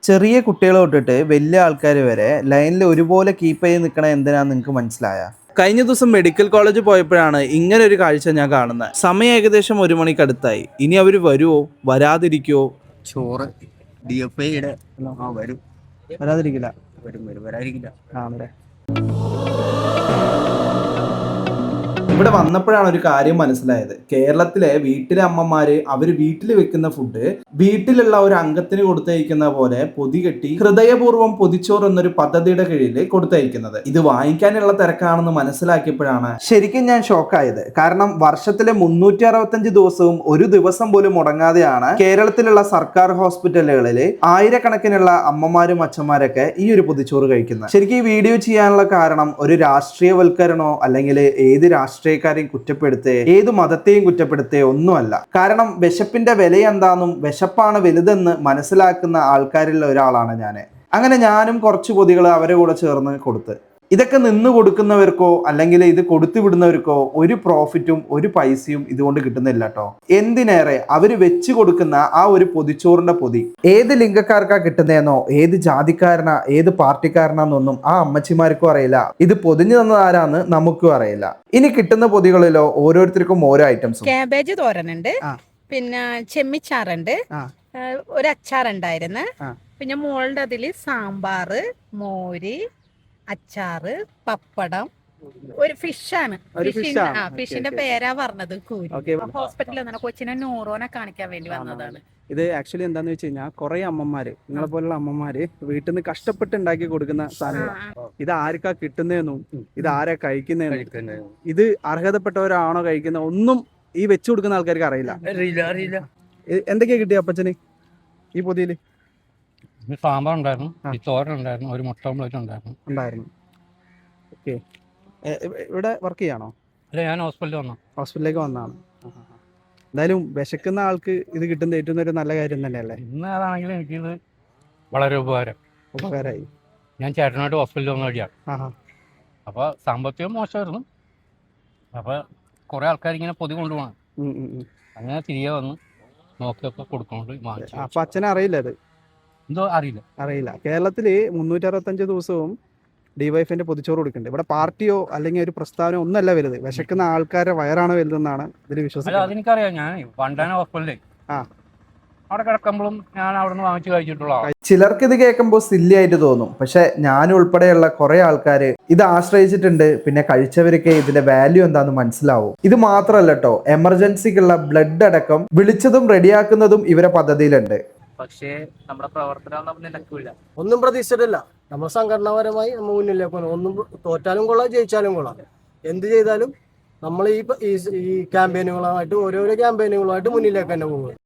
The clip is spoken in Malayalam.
ചെറിയ കുട്ടികളെ തൊട്ടിട്ട് വലിയ ആൾക്കാർ വരെ ലൈനിൽ ഒരുപോലെ കീപ്പ് ചെയ്ത് നിൽക്കണ എന്തിനാന്ന് നിങ്ങൾക്ക് മനസ്സിലായ? കഴിഞ്ഞ ദിവസം മെഡിക്കൽ കോളേജ് പോയപ്പോഴാണ് ഇങ്ങനെ ഒരു കാഴ്ച ഞാൻ കാണുന്നത്. സമയം ഏകദേശം 1 മണിക്കടുത്തായി. ഇനി അവർ വരുമോ വരാതിരിക്കുമോ? ചോറ് DFIയുടെ വരും. വരാതിരിക്കില്ല. വരാതിരിക്കില്ല. ആണല്ലേ. ഇവിടെ വന്നപ്പോഴാണ് ഒരു കാര്യം മനസ്സിലായത്. കേരളത്തിലെ വീട്ടിലെ അമ്മമാര് അവര് വീട്ടിൽ വെക്കുന്ന ഫുഡ് വീട്ടിലുള്ള ഒരു അംഗത്തിന് കൊടുത്തയക്കുന്ന പോലെ പൊതി കെട്ടി ഹൃദയപൂർവ്വം പൊതിച്ചോറ് എന്നൊരു പദ്ധതിയുടെ കീഴിൽ കൊടുത്തയക്കുന്നത്. ഇത് വാങ്ങിക്കാനുള്ള തിരക്കാണെന്ന് മനസ്സിലാക്കിയപ്പോഴാണ് ശരിക്കും ഞാൻ ഷോക്കായത്. കാരണം വർഷത്തിലെ 365 ദിവസവും ഒരു ദിവസം പോലും മുടങ്ങാതെയാണ് കേരളത്തിലുള്ള സർക്കാർ ഹോസ്പിറ്റലുകളിൽ ആയിരക്കണക്കിനുള്ള അമ്മമാരും അച്ഛന്മാരൊക്കെ ഈ ഒരു പൊതിച്ചോറ് കഴിക്കുന്നത്. ശരിക്കും ഈ വീഡിയോ ചെയ്യാനുള്ള കാരണം ഒരു രാഷ്ട്രീയവൽക്കരണോ അല്ലെങ്കിൽ ഏത് രാഷ്ട്രീയക്കാരെയും കുറ്റപ്പെടുത്തേ ഏത് മതത്തെയും കുറ്റപ്പെടുത്തേ ഒന്നുമല്ല. കാരണം വിശപ്പിന്റെ വില എന്താണെന്നും വിശപ്പാണ് വലുതെന്ന് മനസ്സിലാക്കുന്ന ആൾക്കാരിൽ ഒരാളാണ് ഞാൻ. അങ്ങനെ ഞാനും കുറച്ച് പൊതികൾ അവരെ കൂടെ ചേർന്ന് കൊടുത്ത്. ഇതൊക്കെ നിന്ന് കൊടുക്കുന്നവർക്കോ അല്ലെങ്കിൽ ഇത് കൊടുത്തു വിടുന്നവർക്കോ ഒരു പ്രോഫിറ്റും ഒരു പൈസയും ഇതുകൊണ്ട് കിട്ടുന്നില്ല കേട്ടോ. എന്തിനേറെ അവര് വെച്ച് കൊടുക്കുന്ന ആ ഒരു പൊതിച്ചോറിന്റെ പൊതി ഏത് ലിംഗക്കാർക്കാ കിട്ടുന്നതെന്നോ ഏത് ജാതിക്കാരനാ ഏത് പാർട്ടിക്കാരനാന്നൊന്നും ആ അമ്മച്ചിമാർക്കും അറിയില്ല. ഇത് പൊതിഞ്ഞു തന്നത് ആരാന്ന് നമുക്കും അറിയില്ല. ഇനി കിട്ടുന്ന പൊതികളിലോ ഓരോരുത്തർക്കും ഓരോ ഐറ്റംസ്. ക്യാബേജ് തോരനുണ്ട്, പിന്നെ ചെമ്മിച്ചാറുണ്ട്, ഒരു അച്ചാറുണ്ടായിരുന്നു, പിന്നെ മോളുടെ അതില് സാമ്പാറ്, മോര്, അച്ചാറ്, പപ്പടം, ഒരു ഫിഷാണ്. ഫിഷിന്റെ പേരാ പറഞ്ഞത്. ഹോസ്പിറ്റലിൽ വന്ന കൊച്ചിനെ ന്യൂറോനെ കാണിക്കാൻ വേണ്ടി വന്നതാണ്. ഇത് ആക്ച്വലി എന്താന്ന് വെച്ച് കഴിഞ്ഞാൽ കുറെ അമ്മമാര് നിങ്ങളെ പോലുള്ള അമ്മമാര് വീട്ടിൽ നിന്ന് കഷ്ടപ്പെട്ട് ഉണ്ടാക്കി കൊടുക്കുന്ന സാധനങ്ങൾ. ഇത് ആർക്കാ കിട്ടുന്നതെന്നും ഇത് ആരാ കഴിക്കുന്നതെന്നും ഇത് അർഹതപ്പെട്ടവരാണോ കഴിക്കുന്നത് ഒന്നും ഈ വെച്ചു കൊടുക്കുന്ന ആൾക്കാർക്ക് അറിയില്ല. എന്തൊക്കെയാ കിട്ടിയ അപ്പച്ചന് ഈ പൊതിയില്? സാമ്പാർ ഉണ്ടായിരുന്നു, തോരൻ ഉണ്ടായിരുന്നു, ഒരു മുട്ട ഓംലെറ്റ് ഉണ്ടായിരുന്നു. ഓക്കെ. ഇവിടെ വർക്ക് ചെയ്യാണോ? അല്ല, ഞാൻ ഹോസ്പിറ്റലിലേക്ക് വന്നതാണ്. എന്തായാലും വിശക്കുന്ന ആൾക്ക് ഇത് കിട്ടുന്ന ഏറ്റവും ഒരു നല്ല കാര്യം തന്നെയല്ലേ? ഇന്ന് അതാണെങ്കിൽ എനിക്കിത് വളരെ ഉപകാരമായി. ഞാൻ ചേട്ടനായിട്ട് ഹോസ്പിറ്റലിൽ വന്ന വഴിയാണ്. അപ്പോൾ സാമ്പത്തികം മോശമായിരുന്നു. അപ്പോൾ കുറേ ആൾക്കാർ ഇങ്ങനെ പൊതി കൊണ്ടുപോകണം. അങ്ങനെ തിരികെ വന്ന് നോക്കിയൊക്കെ കൊടുക്കൊണ്ട് വാങ്ങിച്ചു. അപ്പം അച്ഛനെ അറിയില്ല ഇത്? എന്തോ അറിയില്ല. കേരളത്തില് 365 ദിവസവും ഡിവൈഫിന്റെ പൊതിച്ചോറ് കൊടുക്കുന്നുണ്ട്. ഇവിടെ പാർട്ടിയോ അല്ലെങ്കിൽ ഒരു പ്രസ്ഥാനമോ ഒന്നല്ല വലുത്, വിശക്കുന്ന ആൾക്കാരുടെ വയറാണ് വലുതെന്നാണ് ഇതിൽ വിശ്വസിക്കുന്നത്. അതെനിക്കറിയാം. ഞാൻ പണ്ടാന ഹോസ്പിറ്റലിൽ അവിടെ കിടക്കുമ്പോഴും ഞാൻ അവിടെ നിന്ന് വാങ്ങിച്ചു കഴിച്ചിട്ടുള്ള. ചിലർക്ക് ഇത് കേൾക്കുമ്പോൾ സില്ലി ആയിട്ട് തോന്നും. പക്ഷെ ഞാൻ ഉൾപ്പെടെയുള്ള കുറെ ആൾക്കാർ ഇത് ആശ്രയിച്ചിട്ടുണ്ട്. പിന്നെ കഴിച്ചവർക്ക് ഇതിന്റെ വാല്യൂ എന്താന്ന് മനസ്സിലാവും. ഇത് മാത്രമല്ല കേട്ടോ, എമർജൻസിക്കുള്ള ബ്ലഡ് അടക്കം വിളിച്ചതും റെഡിയാക്കുന്നതും ഇവരെ പദ്ധതിയിലുണ്ട്. പക്ഷേ നമ്മുടെ പ്രവർത്തനം നിലക്കില്ല. ഒന്നും പ്രതീക്ഷിച്ചിട്ടില്ല. നമ്മൾ സംഘടനാപരമായി നമ്മൾ മുന്നിലേക്ക് പോകണം. ഒന്നും തോറ്റാലും കൊള്ളാം, ജയിച്ചാലും കൊള്ളാം. എന്ത് ചെയ്താലും നമ്മൾ ഈ ക്യാമ്പയിനുകളായിട്ട് ഓരോരോ ക്യാമ്പയിനുകളായിട്ട് മുന്നിലേക്ക് തന്നെ പോകും.